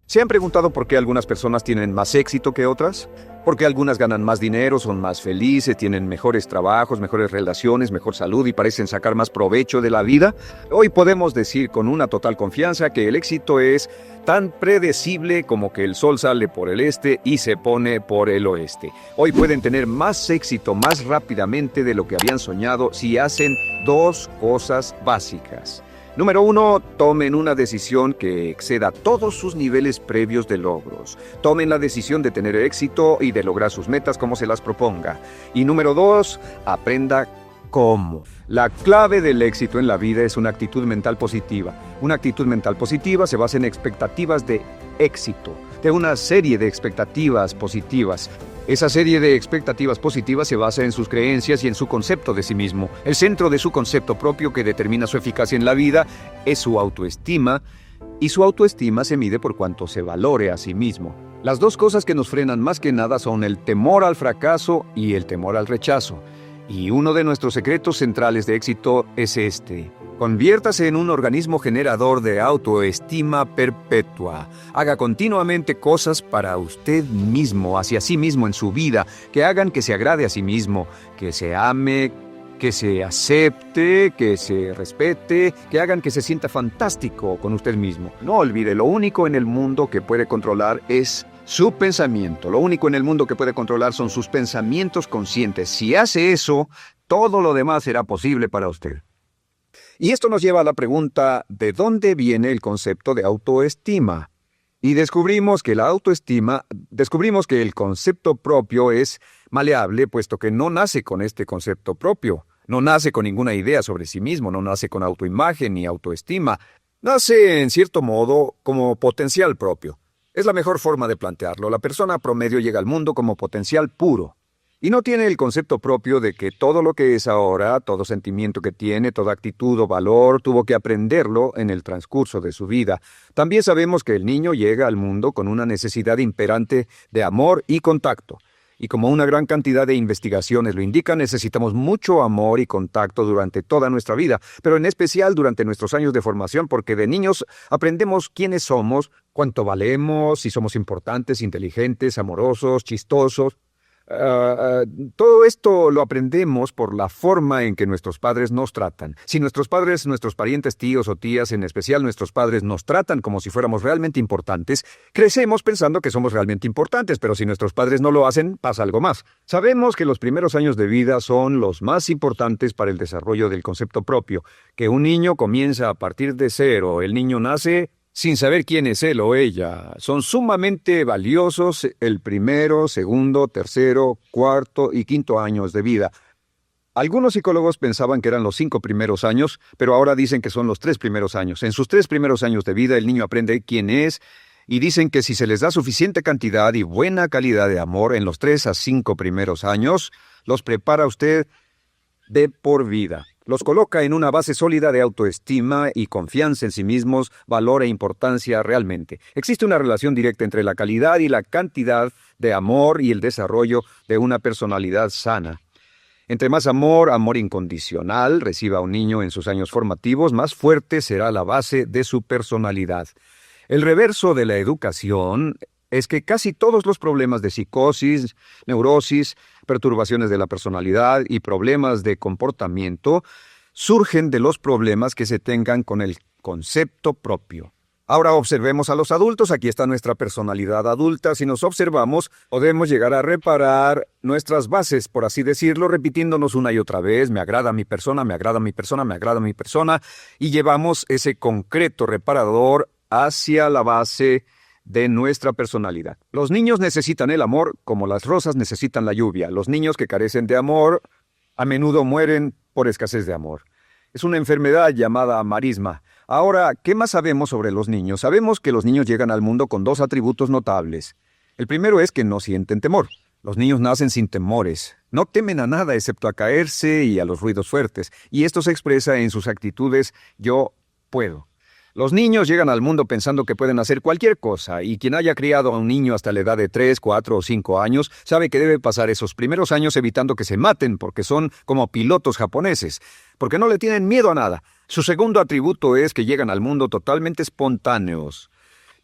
¿Se han preguntado por qué algunas personas tienen más éxito que otras? ¿Por qué algunas ganan más dinero, son más felices, tienen mejores trabajos, mejores relaciones, mejor salud y parecen sacar más provecho de la vida? Hoy podemos decir con una total confianza que el éxito es tan predecible como que el sol sale por el este y se pone por el oeste. Hoy pueden tener más éxito más rápidamente de lo que habían soñado si hacen dos cosas básicas. Número 1, tomen una decisión que exceda todos sus niveles previos de logros. Tomen la decisión de tener éxito y de lograr sus metas como se las proponga. Y número 2, aprenda cómo. La clave del éxito en la vida es una actitud mental positiva. Una actitud mental positiva se basa en expectativas de éxito, de una serie de expectativas positivas. Esa serie de expectativas positivas se basa en sus creencias y en su concepto de sí mismo. El centro de su concepto propio que determina su eficacia en la vida es su autoestima, y su autoestima se mide por cuanto se valore a sí mismo. Las dos cosas que nos frenan más que nada son el temor al fracaso y el temor al rechazo. Y uno de nuestros secretos centrales de éxito es este: conviértase en un organismo generador de autoestima perpetua. Haga continuamente cosas para usted mismo, hacia sí mismo en su vida, que hagan que se agrade a sí mismo, que se ame, que se acepte, que se respete, que hagan que se sienta fantástico con usted mismo. No olvide, lo único en el mundo que puede controlar es su pensamiento. Lo único en el mundo que puede controlar son sus pensamientos conscientes. Si hace eso, todo lo demás será posible para usted. Y esto nos lleva a la pregunta: ¿de dónde viene el concepto de autoestima? Y descubrimos que el concepto propio es maleable, puesto que no nace con este concepto propio. No nace con ninguna idea sobre sí mismo, no nace con autoimagen ni autoestima. Nace, en cierto modo, como potencial propio. Es la mejor forma de plantearlo. La persona promedio llega al mundo como potencial puro. Y no tiene el concepto propio de que todo lo que es ahora, todo sentimiento que tiene, toda actitud o valor, tuvo que aprenderlo en el transcurso de su vida. También sabemos que el niño llega al mundo con una necesidad imperante de amor y contacto. Y como una gran cantidad de investigaciones lo indican, necesitamos mucho amor y contacto durante toda nuestra vida, pero en especial durante nuestros años de formación, porque de niños aprendemos quiénes somos, cuánto valemos, si somos importantes, inteligentes, amorosos, chistosos. Todo esto lo aprendemos por la forma en que nuestros padres nos tratan. Si nuestros padres, nuestros parientes, tíos o tías, en especial nuestros padres, nos tratan como si fuéramos realmente importantes, crecemos pensando que somos realmente importantes, pero si nuestros padres no lo hacen, pasa algo más. Sabemos que los primeros años de vida son los más importantes para el desarrollo del concepto propio, que un niño comienza a partir de cero. El niño nace sin saber quién es él o ella. Son sumamente valiosos el primero, segundo, tercero, cuarto y quinto años de vida. Algunos psicólogos pensaban que eran los 5 primeros años, pero ahora dicen que son los 3 primeros años. En sus 3 primeros años de vida el niño aprende quién es, y dicen que si se les da suficiente cantidad y buena calidad de amor en los 3 a 5 primeros años, los prepara usted de por vida. Los coloca en una base sólida de autoestima y confianza en sí mismos, valor e importancia realmente. Existe una relación directa entre la calidad y la cantidad de amor y el desarrollo de una personalidad sana. Entre más amor, amor incondicional, reciba un niño en sus años formativos, más fuerte será la base de su personalidad. El reverso de la educación es que casi todos los problemas de psicosis, neurosis, perturbaciones de la personalidad y problemas de comportamiento surgen de los problemas que se tengan con el concepto propio. Ahora observemos a los adultos. Aquí está nuestra personalidad adulta. Si nos observamos, podemos llegar a reparar nuestras bases, por así decirlo, repitiéndonos una y otra vez: me agrada mi persona, me agrada mi persona, me agrada mi persona, y llevamos ese concreto reparador hacia la base de nuestra personalidad. Los niños necesitan el amor como las rosas necesitan la lluvia. Los niños que carecen de amor a menudo mueren por escasez de amor. Es una enfermedad llamada marisma. Ahora, ¿qué más sabemos sobre los niños? Sabemos que los niños llegan al mundo con 2 atributos notables. El primero es que no sienten temor. Los niños nacen sin temores. No temen a nada excepto a caerse y a los ruidos fuertes. Y esto se expresa en sus actitudes: yo puedo. Los niños llegan al mundo pensando que pueden hacer cualquier cosa, y quien haya criado a un niño hasta la edad de 3, 4 o 5 años sabe que debe pasar esos primeros años evitando que se maten, porque son como pilotos japoneses, porque no le tienen miedo a nada. Su segundo atributo es que llegan al mundo totalmente espontáneos.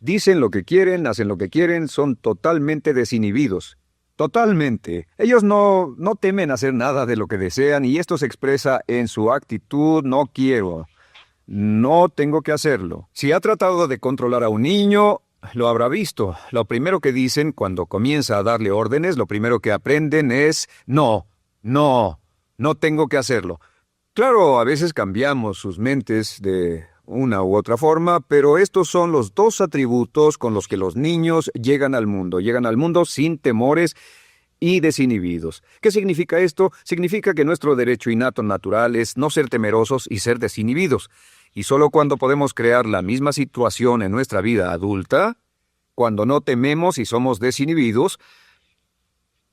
Dicen lo que quieren, hacen lo que quieren, son totalmente desinhibidos. Totalmente. Ellos no temen hacer nada de lo que desean y esto se expresa en su actitud: no quiero, no tengo que hacerlo. Si ha tratado de controlar a un niño, lo habrá visto. Lo primero que dicen cuando comienza a darle órdenes, lo primero que aprenden es no, no tengo que hacerlo. Claro, a veces cambiamos sus mentes de una u otra forma, pero estos son los dos atributos con los que los niños llegan al mundo. Llegan al mundo sin temores y desinhibidos. ¿Qué significa esto? Significa que nuestro derecho innato natural es no ser temerosos y ser desinhibidos. Y solo cuando podemos crear la misma situación en nuestra vida adulta, cuando no tememos y somos desinhibidos,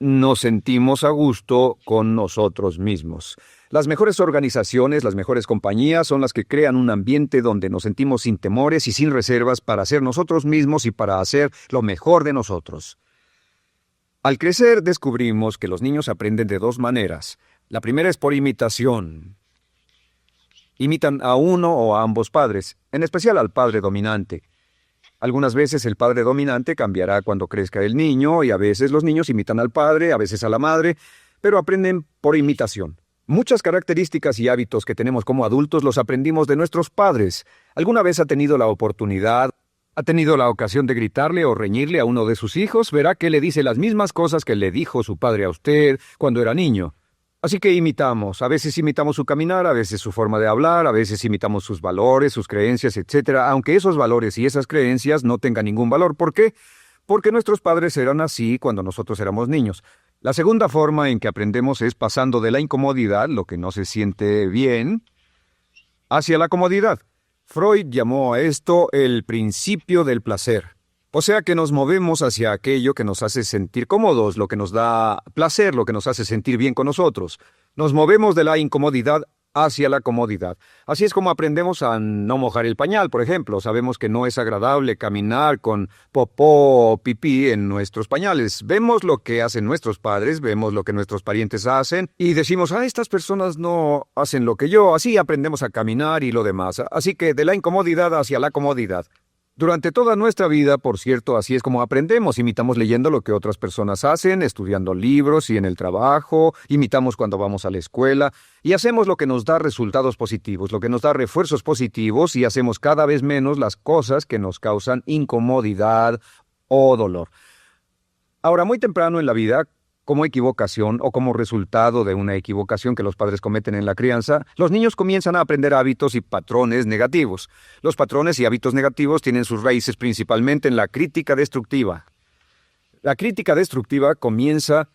nos sentimos a gusto con nosotros mismos. Las mejores organizaciones, las mejores compañías son las que crean un ambiente donde nos sentimos sin temores y sin reservas para ser nosotros mismos y para hacer lo mejor de nosotros. Al crecer descubrimos que los niños aprenden de dos maneras. La primera es por imitación. Imitan a uno o a ambos padres, en especial al padre dominante. Algunas veces el padre dominante cambiará cuando crezca el niño y a veces los niños imitan al padre, a veces a la madre, pero aprenden por imitación. Muchas características y hábitos que tenemos como adultos los aprendimos de nuestros padres. ¿Alguna vez ha tenido la ocasión de gritarle o reñirle a uno de sus hijos? Verá que le dice las mismas cosas que le dijo su padre a usted cuando era niño. Así que imitamos. A veces imitamos su caminar, a veces su forma de hablar, a veces imitamos sus valores, sus creencias, etc. Aunque esos valores y esas creencias no tengan ningún valor. ¿Por qué? Porque nuestros padres eran así cuando nosotros éramos niños. La segunda forma en que aprendemos es pasando de la incomodidad, lo que no se siente bien, hacia la comodidad. Freud llamó a esto el principio del placer. O sea que nos movemos hacia aquello que nos hace sentir cómodos, lo que nos da placer, lo que nos hace sentir bien con nosotros. Nos movemos de la incomodidad hacia la comodidad. Así es como aprendemos a no mojar el pañal, por ejemplo. Sabemos que no es agradable caminar con popó o pipí en nuestros pañales. Vemos lo que hacen nuestros padres, vemos lo que nuestros parientes hacen y decimos: estas personas no hacen lo que yo. Así aprendemos a caminar y lo demás. Así que de la incomodidad hacia la comodidad. Durante toda nuestra vida, por cierto, así es como aprendemos. Imitamos leyendo lo que otras personas hacen, estudiando libros y en el trabajo, imitamos cuando vamos a la escuela, y hacemos lo que nos da resultados positivos, lo que nos da refuerzos positivos, y hacemos cada vez menos las cosas que nos causan incomodidad o dolor. Ahora, muy temprano en la vida, como equivocación o como resultado de una equivocación que los padres cometen en la crianza, los niños comienzan a aprender hábitos y patrones negativos. Los patrones y hábitos negativos tienen sus raíces principalmente en la crítica destructiva. La crítica destructiva comienza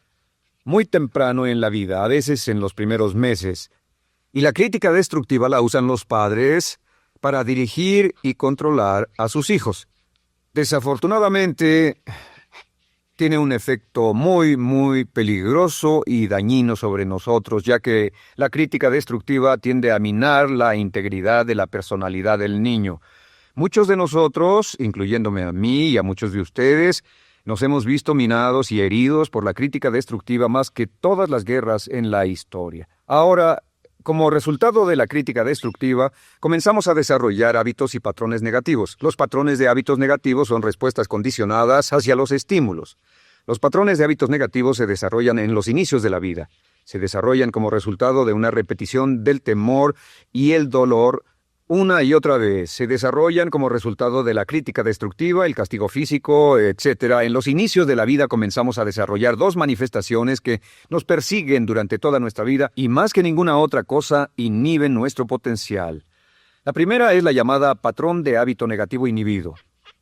muy temprano en la vida, a veces en los primeros meses. Y la crítica destructiva la usan los padres para dirigir y controlar a sus hijos. Desafortunadamente, tiene un efecto muy peligroso y dañino sobre nosotros, ya que la crítica destructiva tiende a minar la integridad de la personalidad del niño. Muchos de nosotros, incluyéndome a mí y a muchos de ustedes, nos hemos visto minados y heridos por la crítica destructiva más que todas las guerras en la historia. Ahora, como resultado de la crítica destructiva, comenzamos a desarrollar hábitos y patrones negativos. Los patrones de hábitos negativos son respuestas condicionadas hacia los estímulos. Los patrones de hábitos negativos se desarrollan en los inicios de la vida. Se desarrollan como resultado de una repetición del temor y el dolor una y otra vez. Se desarrollan como resultado de la crítica destructiva, el castigo físico, etc. En los inicios de la vida comenzamos a desarrollar dos manifestaciones que nos persiguen durante toda nuestra vida y más que ninguna otra cosa inhiben nuestro potencial. La primera es la llamada patrón de hábito negativo inhibido.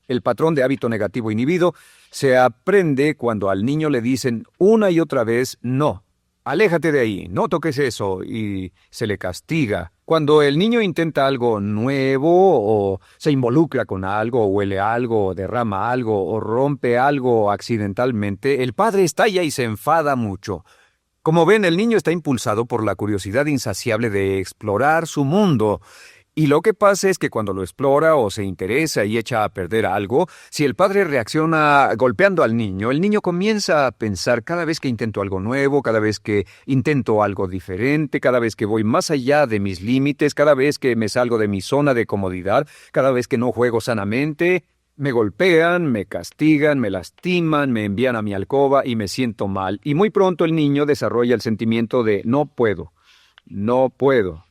El patrón de hábito negativo inhibido se aprende cuando al niño le dicen una y otra vez no. Aléjate de ahí, no toques eso, y se le castiga. Cuando el niño intenta algo nuevo, o se involucra con algo, o huele algo, o derrama algo, o rompe algo accidentalmente, el padre estalla y se enfada mucho. Como ven, el niño está impulsado por la curiosidad insaciable de explorar su mundo. Y lo que pasa es que cuando lo explora o se interesa y echa a perder algo, si el padre reacciona golpeando al niño, el niño comienza a pensar: cada vez que intento algo nuevo, cada vez que intento algo diferente, cada vez que voy más allá de mis límites, cada vez que me salgo de mi zona de comodidad, cada vez que no juego sanamente, Me golpean, me castigan, me lastiman, me envían a mi alcoba y me siento mal. Y muy pronto el niño desarrolla el sentimiento de no puedo, no puedo,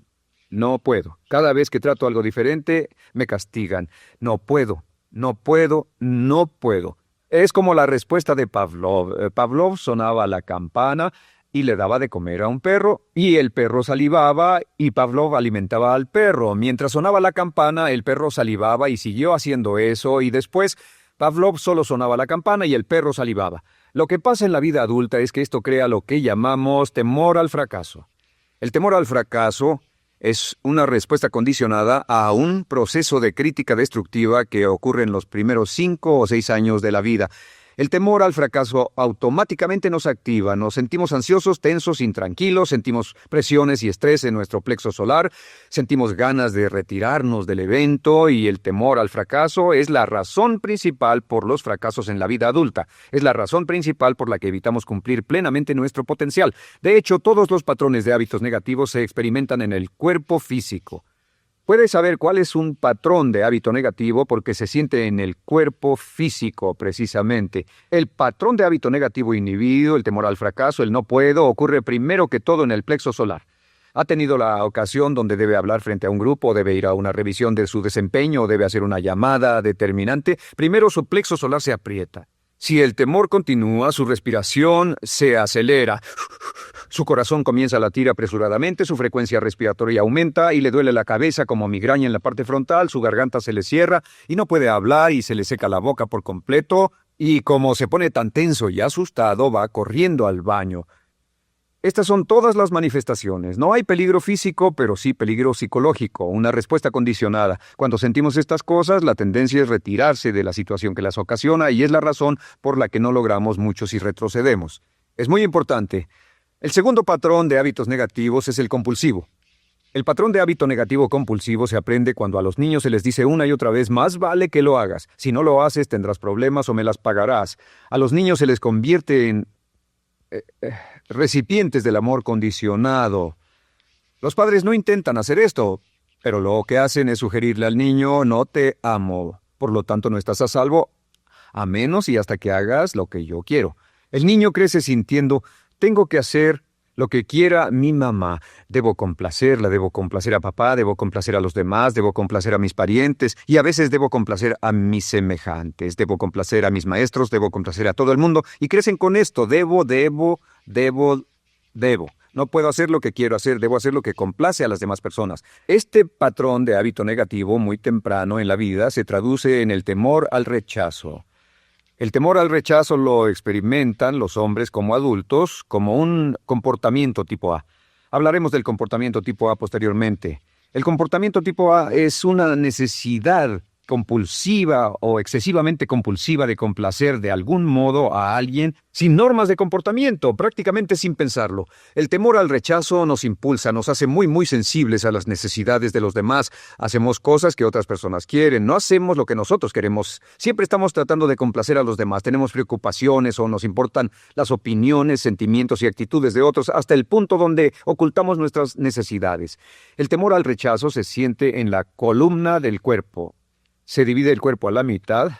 no puedo. Cada vez que trato algo diferente, me castigan. No puedo, no puedo, no puedo. Es como la respuesta de Pavlov. Pavlov sonaba la campana y le daba de comer a un perro, y el perro salivaba, y Pavlov alimentaba al perro. Mientras sonaba la campana, el perro salivaba y siguió haciendo eso, y después Pavlov solo sonaba la campana y el perro salivaba. Lo que pasa en la vida adulta es que esto crea lo que llamamos temor al fracaso. El temor al fracaso es una respuesta condicionada a un proceso de crítica destructiva que ocurre en los primeros 5 o 6 años de la vida. El temor al fracaso automáticamente nos activa, nos sentimos ansiosos, tensos, intranquilos, sentimos presiones y estrés en nuestro plexo solar, sentimos ganas de retirarnos del evento, y el temor al fracaso es la razón principal por los fracasos en la vida adulta. Es la razón principal por la que evitamos cumplir plenamente nuestro potencial. De hecho, todos los patrones de hábitos negativos se experimentan en el cuerpo físico. Puedes saber cuál es un patrón de hábito negativo porque se siente en el cuerpo físico, precisamente. El patrón de hábito negativo inhibido, el temor al fracaso, el no puedo, ocurre primero que todo en el plexo solar. ¿Ha tenido la ocasión donde debe hablar frente a un grupo, debe ir a una revisión de su desempeño, debe hacer una llamada determinante? Primero su plexo solar se aprieta. Si el temor continúa, su respiración se acelera. Su corazón comienza a latir apresuradamente, su frecuencia respiratoria aumenta y le duele la cabeza como migraña en la parte frontal, su garganta se le cierra y no puede hablar y se le seca la boca por completo, y como se pone tan tenso y asustado, va corriendo al baño. Estas son todas las manifestaciones. No hay peligro físico, pero sí peligro psicológico, una respuesta condicionada. Cuando sentimos estas cosas, la tendencia es retirarse de la situación que las ocasiona, y es la razón por la que no logramos mucho si retrocedemos. Es muy importante. El segundo patrón de hábitos negativos es el compulsivo. El patrón de hábito negativo compulsivo se aprende cuando a los niños se les dice una y otra vez: más vale que lo hagas. Si no lo haces, tendrás problemas o me las pagarás. A los niños se les convierte en recipientes del amor condicionado. Los padres no intentan hacer esto, pero lo que hacen es sugerirle al niño: no te amo, por lo tanto no estás a salvo, a menos y hasta que hagas lo que yo quiero. El niño crece sintiendo: tengo que hacer lo que quiera mi mamá. Debo complacerla, debo complacer a papá, debo complacer a los demás, debo complacer a mis parientes, y a veces debo complacer a mis semejantes, debo complacer a mis maestros, debo complacer a todo el mundo, y crecen con esto: debo. No puedo hacer lo que quiero hacer, debo hacer lo que complace a las demás personas. Este patrón de hábito negativo muy temprano en la vida se traduce en el temor al rechazo. El temor al rechazo lo experimentan los hombres como adultos como un comportamiento tipo A. Hablaremos del comportamiento tipo A posteriormente. El comportamiento tipo A es una necesidad compulsiva o excesivamente compulsiva de complacer de algún modo a alguien sin normas de comportamiento, prácticamente sin pensarlo. El temor al rechazo nos impulsa, nos hace muy sensibles a las necesidades de los demás. Hacemos cosas que otras personas quieren, no hacemos lo que nosotros queremos. Siempre estamos tratando de complacer a los demás, tenemos preocupaciones o nos importan las opiniones, sentimientos y actitudes de otros hasta el punto donde ocultamos nuestras necesidades. El temor al rechazo se siente en la columna del cuerpo. Se divide el cuerpo a la mitad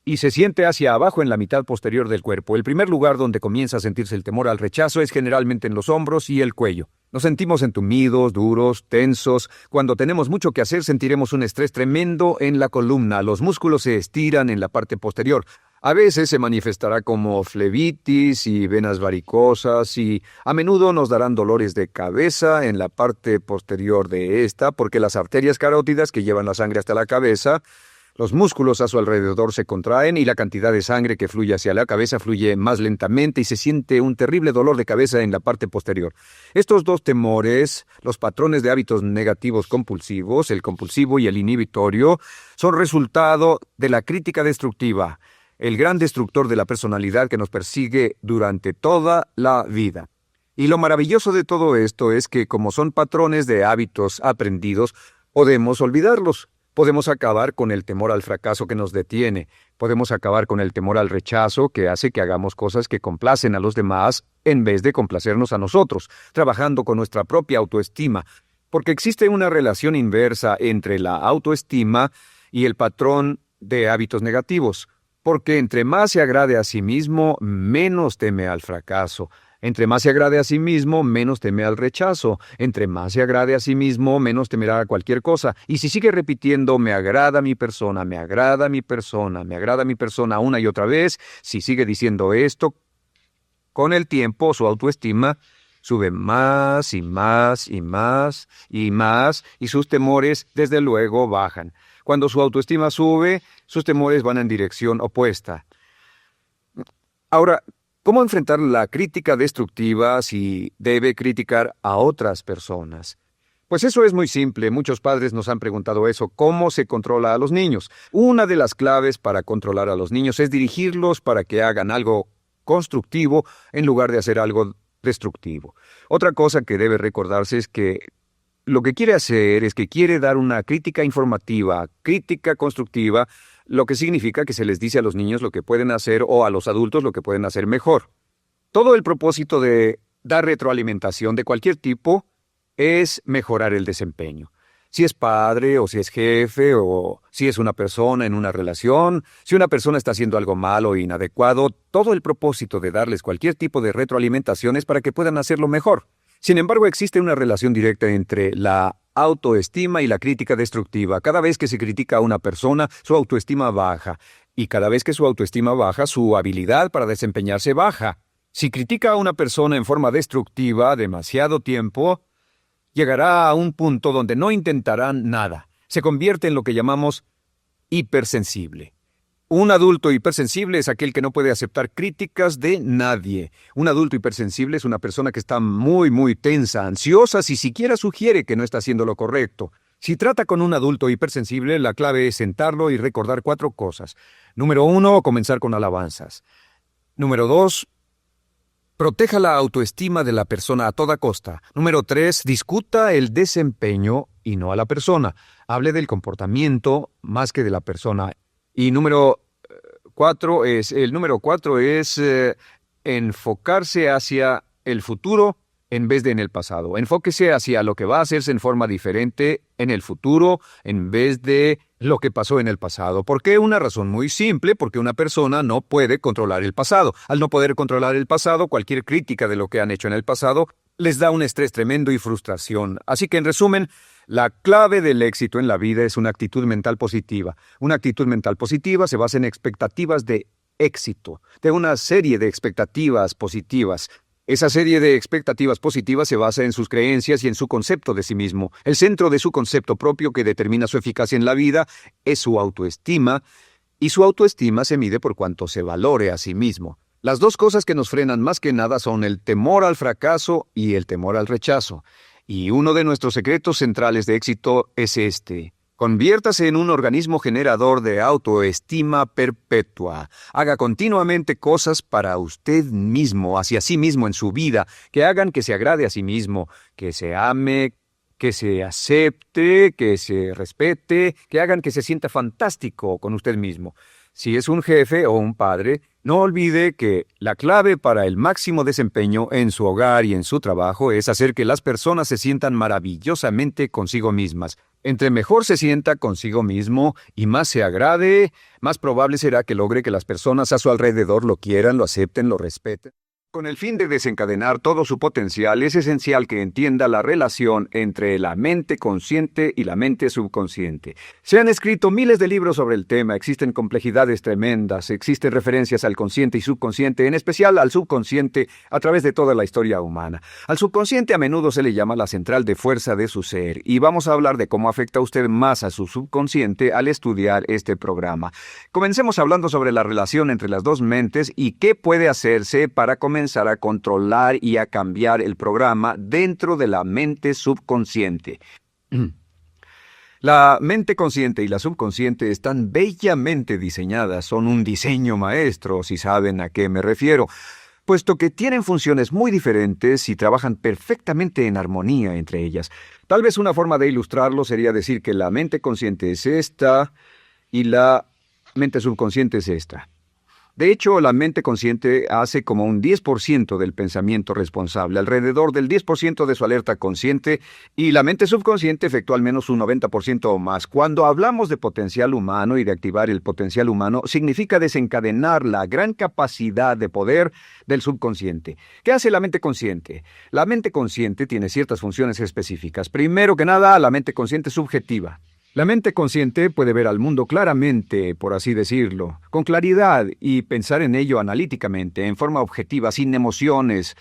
y se siente hacia abajo en la mitad posterior del cuerpo. El primer lugar donde comienza a sentirse el temor al rechazo es generalmente en los hombros y el cuello. Nos sentimos entumidos, duros, tensos. Cuando tenemos mucho que hacer, sentiremos un estrés tremendo en la columna. Los músculos se estiran en la parte posterior. A veces se manifestará como flebitis y venas varicosas, y a menudo nos darán dolores de cabeza en la parte posterior de esta, porque las arterias carótidas que llevan la sangre hasta la cabeza, los músculos a su alrededor se contraen y la cantidad de sangre que fluye hacia la cabeza fluye más lentamente y se siente un terrible dolor de cabeza en la parte posterior. Estos dos temores, los patrones de hábitos negativos compulsivos, el compulsivo y el inhibitorio, son resultado de la crítica destructiva, el gran destructor de la personalidad que nos persigue durante toda la vida. Y lo maravilloso de todo esto es que, como son patrones de hábitos aprendidos, podemos olvidarlos. Podemos acabar con el temor al fracaso que nos detiene. Podemos acabar con el temor al rechazo que hace que hagamos cosas que complacen a los demás en vez de complacernos a nosotros, trabajando con nuestra propia autoestima. Porque existe una relación inversa entre la autoestima y el patrón de hábitos negativos, porque entre más se agrade a sí mismo, menos teme al fracaso. Entre más se agrade a sí mismo, menos teme al rechazo. Entre más se agrade a sí mismo, menos temerá a cualquier cosa. Y si sigue repitiendo, me agrada mi persona, me agrada mi persona, me agrada mi persona una y otra vez, si sigue diciendo esto, con el tiempo su autoestima sube más y más y más y más, y sus temores, desde luego, bajan. Cuando su autoestima sube, sus temores van en dirección opuesta. Ahora, ¿cómo enfrentar la crítica destructiva si debe criticar a otras personas? Pues eso es muy simple. Muchos padres nos han preguntado eso. ¿Cómo se controla a los niños? Una de las claves para controlar a los niños es dirigirlos para que hagan algo constructivo en lugar de hacer algo destructivo. Otra cosa que debe recordarse es que lo que quiere hacer es que quiere dar una crítica informativa, crítica constructiva, lo que significa que se les dice a los niños lo que pueden hacer o a los adultos lo que pueden hacer mejor. Todo el propósito de dar retroalimentación de cualquier tipo es mejorar el desempeño. Si es padre o si es jefe o si es una persona en una relación, si una persona está haciendo algo malo o inadecuado, todo el propósito de darles cualquier tipo de retroalimentación es para que puedan hacerlo mejor. Sin embargo, existe una relación directa entre la autoestima y la crítica destructiva. Cada vez que se critica a una persona, su autoestima baja. Y cada vez que su autoestima baja, su habilidad para desempeñarse baja. Si critica a una persona en forma destructiva demasiado tiempo, llegará a un punto donde no intentarán nada. Se convierte en lo que llamamos hipersensible. Un adulto hipersensible es aquel que no puede aceptar críticas de nadie. Un adulto hipersensible es una persona que está muy tensa, ansiosa, si siquiera sugiere que no está haciendo lo correcto. Si trata con un adulto hipersensible, la clave es sentarlo y recordar 4 cosas. Número 1, comenzar con alabanzas. Número 2, proteja la autoestima de la persona a toda costa. Número 3, discuta el desempeño y no a la persona. Hable del comportamiento más que de la persona. Y número 4 es enfocarse hacia el futuro en vez de en el pasado. Enfóquese hacia lo que va a hacerse en forma diferente en el futuro en vez de lo que pasó en el pasado. ¿Por qué? Una razón muy simple, porque una persona no puede controlar el pasado. Al no poder controlar el pasado, cualquier crítica de lo que han hecho en el pasado les da un estrés tremendo y frustración. Así que, en resumen, la clave del éxito en la vida es una actitud mental positiva. Una actitud mental positiva se basa en expectativas de éxito, de una serie de expectativas positivas. Esa serie de expectativas positivas se basa en sus creencias y en su concepto de sí mismo. El centro de su concepto propio que determina su eficacia en la vida es su autoestima, y su autoestima se mide por cuanto se valore a sí mismo. Las dos cosas que nos frenan más que nada son el temor al fracaso y el temor al rechazo. Y uno de nuestros secretos centrales de éxito es este: conviértase en un organismo generador de autoestima perpetua. Haga continuamente cosas para usted mismo, hacia sí mismo en su vida, que hagan que se agrade a sí mismo, que se ame, que se acepte, que se respete, que hagan que se sienta fantástico con usted mismo. Si es un jefe o un padre, no olvide que la clave para el máximo desempeño en su hogar y en su trabajo es hacer que las personas se sientan maravillosamente consigo mismas. Entre mejor se sienta consigo mismo y más se agrade, más probable será que logre que las personas a su alrededor lo quieran, lo acepten, lo respeten. Con el fin de desencadenar todo su potencial, es esencial que entienda la relación entre la mente consciente y la mente subconsciente. Se han escrito miles de libros sobre el tema, existen complejidades tremendas, existen referencias al consciente y subconsciente, en especial al subconsciente, a través de toda la historia humana. Al subconsciente a menudo se le llama la central de fuerza de su ser, y vamos a hablar de cómo afecta a usted más a su subconsciente al estudiar este programa. Comencemos hablando sobre la relación entre las dos mentes y qué puede hacerse para comenzar a controlar y a cambiar el programa dentro de la mente subconsciente. La mente consciente y la subconsciente están bellamente diseñadas, son un diseño maestro, si saben a qué me refiero, puesto que tienen funciones muy diferentes y trabajan perfectamente en armonía entre ellas. Tal vez una forma de ilustrarlo sería decir que la mente consciente es esta y la mente subconsciente es esta. De hecho, la mente consciente hace como un 10% del pensamiento responsable, alrededor del 10% de su alerta consciente, y la mente subconsciente efectúa al menos un 90% o más. Cuando hablamos de potencial humano y de activar el potencial humano, significa desencadenar la gran capacidad de poder del subconsciente. ¿Qué hace la mente consciente? La mente consciente tiene ciertas funciones específicas. Primero que nada, la mente consciente subjetiva. La mente consciente puede ver al mundo claramente, por así decirlo, con claridad y pensar en ello analíticamente, en forma objetiva, sin emociones.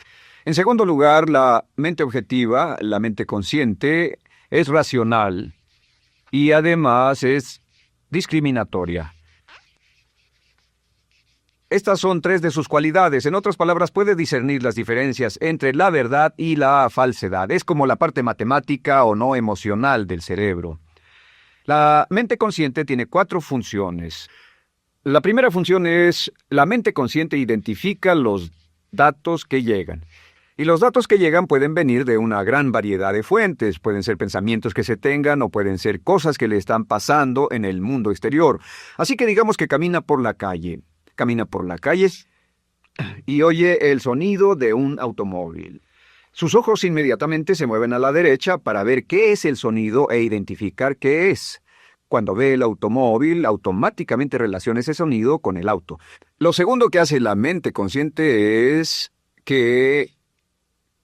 En segundo lugar, la mente objetiva, la mente consciente, es racional y además es discriminatoria. Estas son tres de sus cualidades. En otras palabras, puede discernir las diferencias entre la verdad y la falsedad. Es como la parte matemática o no emocional del cerebro. La mente consciente tiene 4 funciones. La primera función es, la mente consciente identifica los datos que llegan. Y los datos que llegan pueden venir de una gran variedad de fuentes. Pueden ser pensamientos que se tengan o pueden ser cosas que le están pasando en el mundo exterior. Así que digamos que camina por la calle. Camina por la calle y oye el sonido de un automóvil. Sus ojos inmediatamente se mueven a la derecha para ver qué es el sonido e identificar qué es. Cuando ve el automóvil, automáticamente relaciona ese sonido con el auto. Lo segundo que hace la mente consciente es que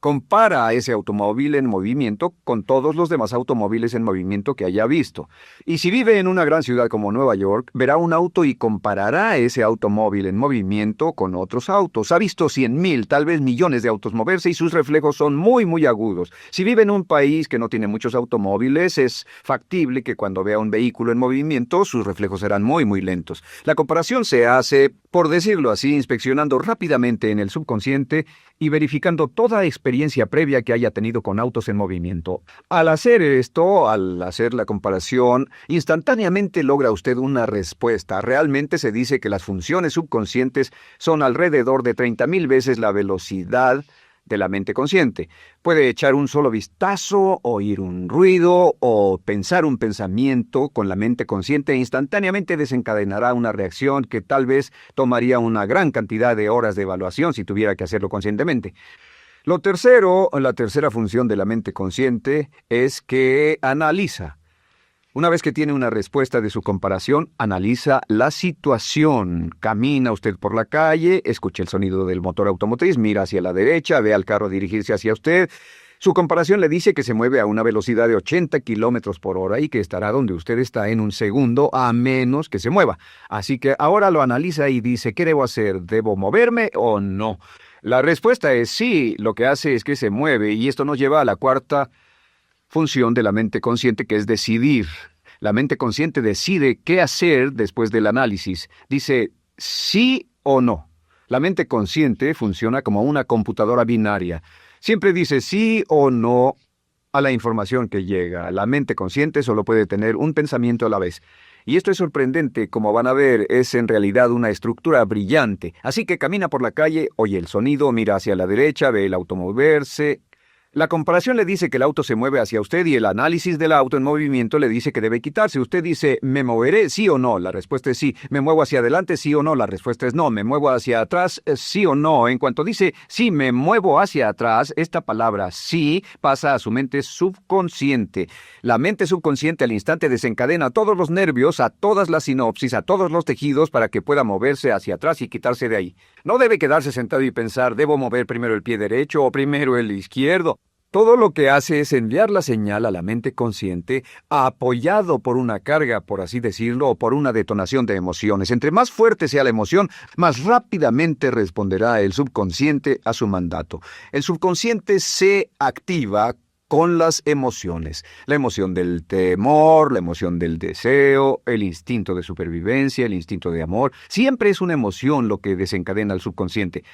compara a ese automóvil en movimiento con todos los demás automóviles en movimiento que haya visto. Y si vive en una gran ciudad como Nueva York, verá un auto y comparará ese automóvil en movimiento con otros autos. Ha visto 100,000, tal vez millones de autos moverse y sus reflejos son muy, muy agudos. Si vive en un país que no tiene muchos automóviles, es factible que cuando vea un vehículo en movimiento, sus reflejos serán muy, muy lentos. La comparación se hace, por decirlo así, inspeccionando rápidamente en el subconsciente y verificando toda experiencia previa que haya tenido con autos en movimiento. Al hacer esto, al hacer la comparación, instantáneamente logra usted una respuesta. Realmente se dice que las funciones subconscientes son alrededor de 30,000 veces la velocidad de la mente consciente. Puede echar un solo vistazo, oír un ruido o pensar un pensamiento con la mente consciente e instantáneamente desencadenará una reacción que tal vez tomaría una gran cantidad de horas de evaluación si tuviera que hacerlo conscientemente. La tercera función de la mente consciente es que analiza. Una vez que tiene una respuesta de su comparación, analiza la situación. Camina usted por la calle, escucha el sonido del motor automotriz, mira hacia la derecha, ve al carro dirigirse hacia usted. Su comparación le dice que se mueve a una velocidad de 80 kilómetros por hora y que estará donde usted está en un segundo, a menos que se mueva. Así que ahora lo analiza y dice, ¿qué debo hacer? ¿Debo moverme o no? La respuesta es sí, lo que hace es que se mueve, y esto nos lleva a la cuarta función de la mente consciente, que es decidir. La mente consciente decide qué hacer después del análisis. Dice sí o no. La mente consciente funciona como una computadora binaria. Siempre dice sí o no a la información que llega. La mente consciente solo puede tener un pensamiento a la vez. Y esto es sorprendente, como van a ver, es en realidad una estructura brillante. Así que camina por la calle, oye el sonido, mira hacia la derecha, ve el auto moverse. La comparación le dice que el auto se mueve hacia usted y el análisis del auto en movimiento le dice que debe quitarse. Usted dice, ¿me moveré? ¿Sí o no? La respuesta es sí. ¿Me muevo hacia adelante? ¿Sí o no? La respuesta es no. ¿Me muevo hacia atrás? ¿Sí o no? En cuanto dice, sí, me muevo hacia atrás, esta palabra sí pasa a su mente subconsciente. La mente subconsciente al instante desencadena todos los nervios, a todas las sinapsis, a todos los tejidos para que pueda moverse hacia atrás y quitarse de ahí. No debe quedarse sentado y pensar, ¿debo mover primero el pie derecho o primero el izquierdo? Todo lo que hace es enviar la señal a la mente consciente, apoyado por una carga, por así decirlo, o por una detonación de emociones. Entre más fuerte sea la emoción, más rápidamente responderá el subconsciente a su mandato. El subconsciente se activa con las emociones. La emoción del temor, la emoción del deseo, el instinto de supervivencia, el instinto de amor. Siempre es una emoción lo que desencadena al subconsciente.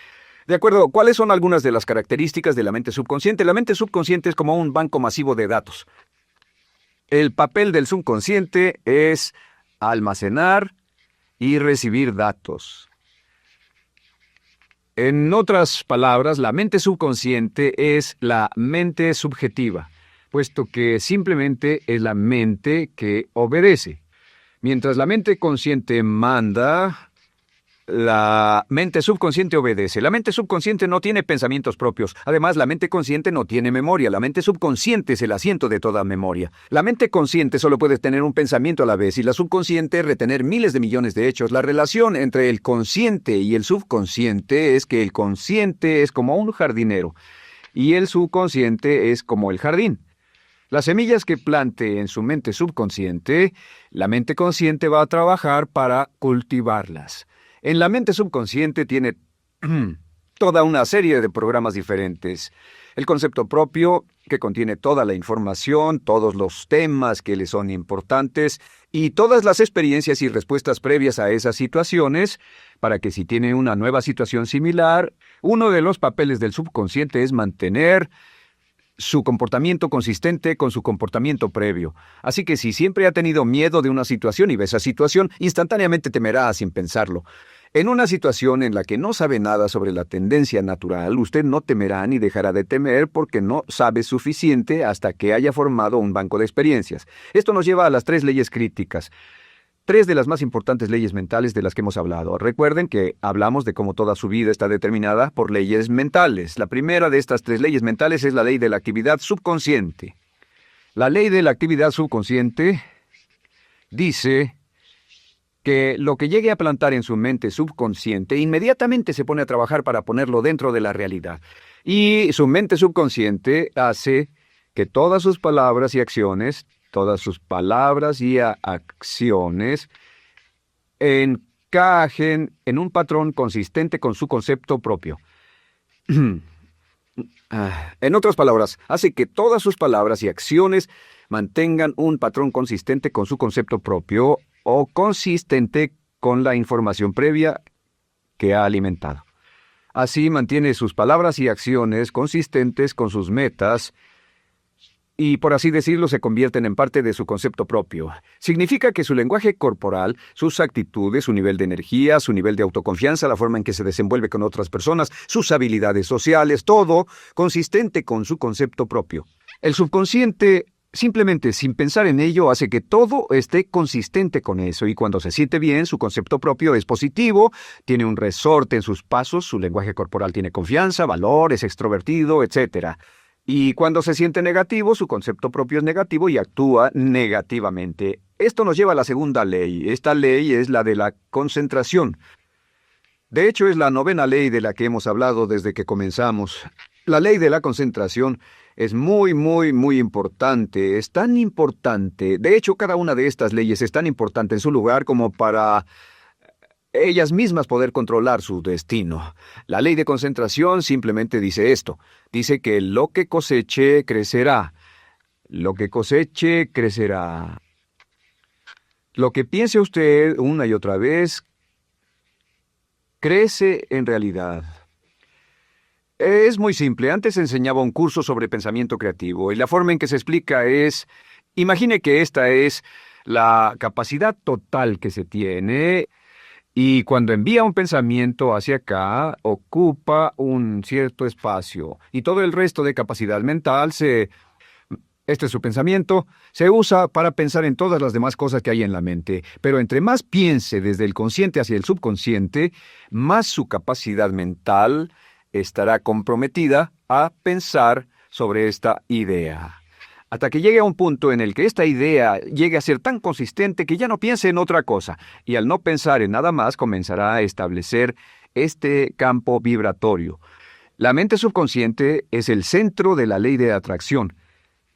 De acuerdo, ¿cuáles son algunas de las características de la mente subconsciente? La mente subconsciente es como un banco masivo de datos. El papel del subconsciente es almacenar y recibir datos. En otras palabras, la mente subconsciente es la mente subjetiva, puesto que simplemente es la mente que obedece. Mientras la mente consciente manda, La mente subconsciente obedece. La mente subconsciente no tiene pensamientos propios. Además, la mente consciente no tiene memoria. La mente subconsciente es el asiento de toda memoria. La mente consciente solo puede tener un pensamiento a la vez y la subconsciente retener miles de millones de hechos. La relación entre el consciente y el subconsciente es que el consciente es como un jardinero y el subconsciente es como el jardín. Las semillas que plante en su mente subconsciente, la mente consciente va a trabajar para cultivarlas. En la mente subconsciente tiene toda una serie de programas diferentes. El concepto propio, que contiene toda la información, todos los temas que le son importantes y todas las experiencias y respuestas previas a esas situaciones, para que si tiene una nueva situación similar, uno de los papeles del subconsciente es mantener su comportamiento consistente con su comportamiento previo. Así que si siempre ha tenido miedo de una situación y ve esa situación, instantáneamente temerá sin pensarlo. En una situación en la que no sabe nada sobre la tendencia natural, usted no temerá ni dejará de temer porque no sabe suficiente hasta que haya formado un banco de experiencias. Esto nos lleva a las 3 leyes críticas. 3 de las más importantes leyes mentales de las que hemos hablado. Recuerden que hablamos de cómo toda su vida está determinada por leyes mentales. La primera de estas 3 leyes mentales es la ley de la actividad subconsciente. La ley de la actividad subconsciente dice que lo que llegue a plantar en su mente subconsciente inmediatamente se pone a trabajar para ponerlo dentro de la realidad. Y su mente subconsciente hace que todas sus palabras y acciones encajen en un patrón consistente con su concepto propio. En otras palabras, hace que todas sus palabras y acciones mantengan un patrón consistente con su concepto propio o consistente con la información previa que ha alimentado. Así mantiene sus palabras y acciones consistentes con sus metas y, por así decirlo, se convierten en parte de su concepto propio. Significa que su lenguaje corporal, sus actitudes, su nivel de energía, su nivel de autoconfianza, la forma en que se desenvuelve con otras personas, sus habilidades sociales, todo consistente con su concepto propio. El subconsciente, simplemente sin pensar en ello, hace que todo esté consistente con eso, y cuando se siente bien, su concepto propio es positivo, tiene un resorte en sus pasos, su lenguaje corporal tiene confianza, valor, es extrovertido, etc. Y cuando se siente negativo, su concepto propio es negativo y actúa negativamente. Esto nos lleva a la segunda ley. Esta ley es la de la concentración. De hecho, es la 9ª ley de la que hemos hablado desde que comenzamos. La ley de la concentración es muy importante. Es tan importante. De hecho, cada una de estas leyes es tan importante en su lugar como para ellas mismas poder controlar su destino. La ley de concentración simplemente dice esto. Dice que lo que coseche, crecerá. Lo que coseche, crecerá. Lo que piense usted una y otra vez, crece en realidad. Es muy simple. Antes enseñaba un curso sobre pensamiento creativo y la forma en que se explica es, imagine que esta es la capacidad total que se tiene. Y cuando envía un pensamiento hacia acá, ocupa un cierto espacio. Y todo el resto de capacidad mental este es su pensamiento, se usa para pensar en todas las demás cosas que hay en la mente. Pero entre más piense desde el consciente hacia el subconsciente, más su capacidad mental estará comprometida a pensar sobre esta idea. Hasta que llegue a un punto en el que esta idea llegue a ser tan consistente que ya no piense en otra cosa, y al no pensar en nada más comenzará a establecer este campo vibratorio. La mente subconsciente es el centro de la ley de atracción,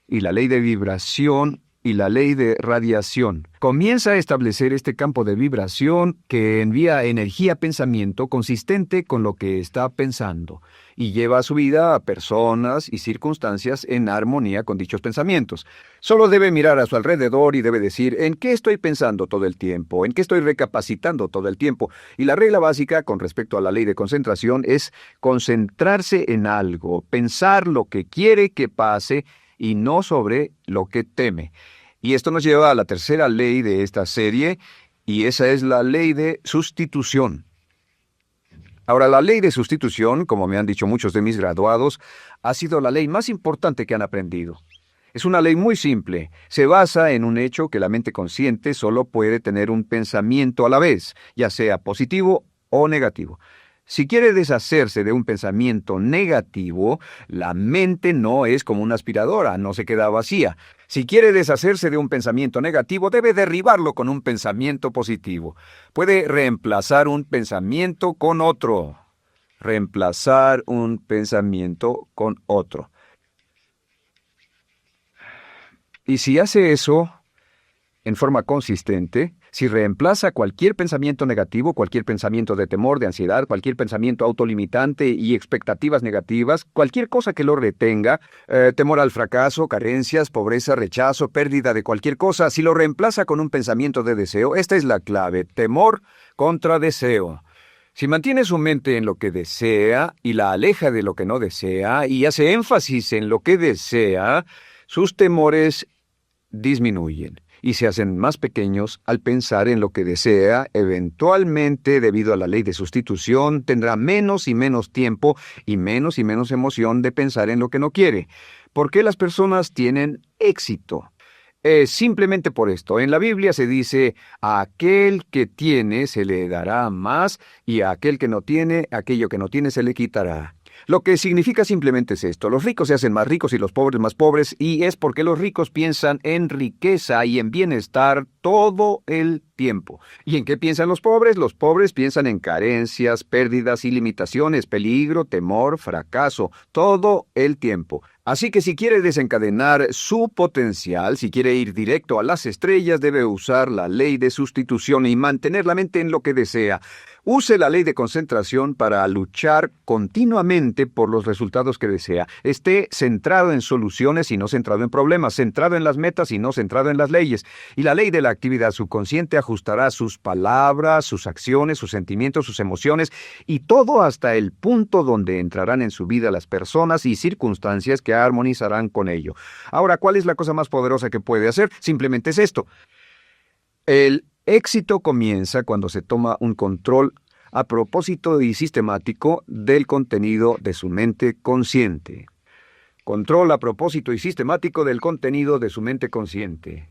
y la ley de vibración y la ley de radiación. Comienza a establecer este campo de vibración que envía energía-pensamiento consistente con lo que está pensando y lleva a su vida a personas y circunstancias en armonía con dichos pensamientos. Solo debe mirar a su alrededor y debe decir, ¿en qué estoy pensando todo el tiempo? ¿En qué estoy recapacitando todo el tiempo? Y la regla básica con respecto a la ley de concentración es concentrarse en algo, pensar lo que quiere que pase y no sobre lo que teme. Y esto nos lleva a la tercera ley de esta serie, y esa es la ley de sustitución. Ahora, la ley de sustitución, como me han dicho muchos de mis graduados, ha sido la ley más importante que han aprendido. Es una ley muy simple. Se basa en un hecho que la mente consciente solo puede tener un pensamiento a la vez, ya sea positivo o negativo. Si quiere deshacerse de un pensamiento negativo, la mente no es como una aspiradora, no se queda vacía. Si quiere deshacerse de un pensamiento negativo, debe derribarlo con un pensamiento positivo. Puede reemplazar un pensamiento con otro. Reemplazar un pensamiento con otro. Y si hace eso en forma consistente, si reemplaza cualquier pensamiento negativo, cualquier pensamiento de temor, de ansiedad, cualquier pensamiento autolimitante y expectativas negativas, cualquier cosa que lo retenga, temor al fracaso, carencias, pobreza, rechazo, pérdida de cualquier cosa, si lo reemplaza con un pensamiento de deseo, esta es la clave: temor contra deseo. Si mantiene su mente en lo que desea y la aleja de lo que no desea y hace énfasis en lo que desea, sus temores disminuyen y se hacen más pequeños al pensar en lo que desea. Eventualmente, debido a la ley de sustitución, tendrá menos y menos tiempo y menos emoción de pensar en lo que no quiere. ¿Por qué las personas tienen éxito? Simplemente por esto. En la Biblia se dice: a aquel que tiene se le dará más, y a aquel que no tiene, aquello que no tiene se le quitará. Lo que significa simplemente es esto: los ricos se hacen más ricos y los pobres más pobres, y es porque los ricos piensan en riqueza y en bienestar todo el tiempo. ¿Y en qué piensan los pobres? Los pobres piensan en carencias, pérdidas y limitaciones, peligro, temor, fracaso, todo el tiempo. Así que si quiere desencadenar su potencial, si quiere ir directo a las estrellas, debe usar la ley de sustitución y mantener la mente en lo que desea. Use la ley de concentración para luchar continuamente por los resultados que desea. Esté centrado en soluciones y no centrado en problemas, centrado en las metas y no centrado en las leyes. Y la ley de la actividad subconsciente ajustará sus palabras, sus acciones, sus sentimientos, sus emociones y todo hasta el punto donde entrarán en su vida las personas y circunstancias que armonizarán con ello. Ahora, ¿cuál es la cosa más poderosa que puede hacer? Simplemente es esto. El éxito comienza cuando se toma un control a propósito y sistemático del contenido de su mente consciente. Control a propósito y sistemático del contenido de su mente consciente.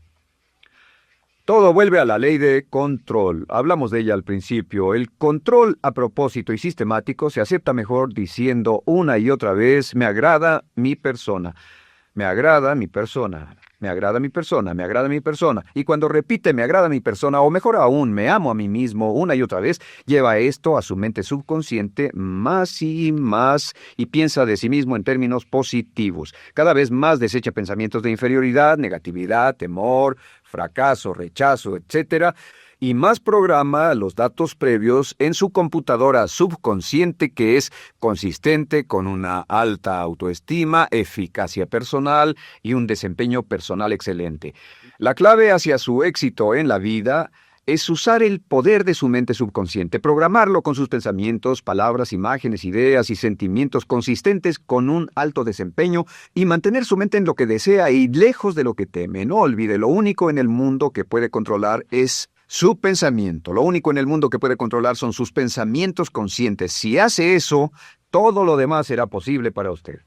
Todo vuelve a la ley de control. Hablamos de ella al principio. El control a propósito y sistemático se acepta mejor diciendo una y otra vez: me agrada mi persona. Me agrada mi persona. Me agrada mi persona, me agrada mi persona. Y cuando repite me agrada mi persona, o mejor aún, me amo a mí mismo una y otra vez, lleva esto a su mente subconsciente más y piensa de sí mismo en términos positivos. Cada vez más desecha pensamientos de inferioridad, negatividad, temor, fracaso, rechazo, etc., y más programa los datos previos en su computadora subconsciente, que es consistente con una alta autoestima, eficacia personal y un desempeño personal excelente. La clave hacia su éxito en la vida es usar el poder de su mente subconsciente, programarlo con sus pensamientos, palabras, imágenes, ideas y sentimientos consistentes con un alto desempeño y mantener su mente en lo que desea y lejos de lo que teme. No olvide, lo único en el mundo que puede controlar es su pensamiento. Lo único en el mundo que puede controlar son sus pensamientos conscientes. Si hace eso, todo lo demás será posible para usted.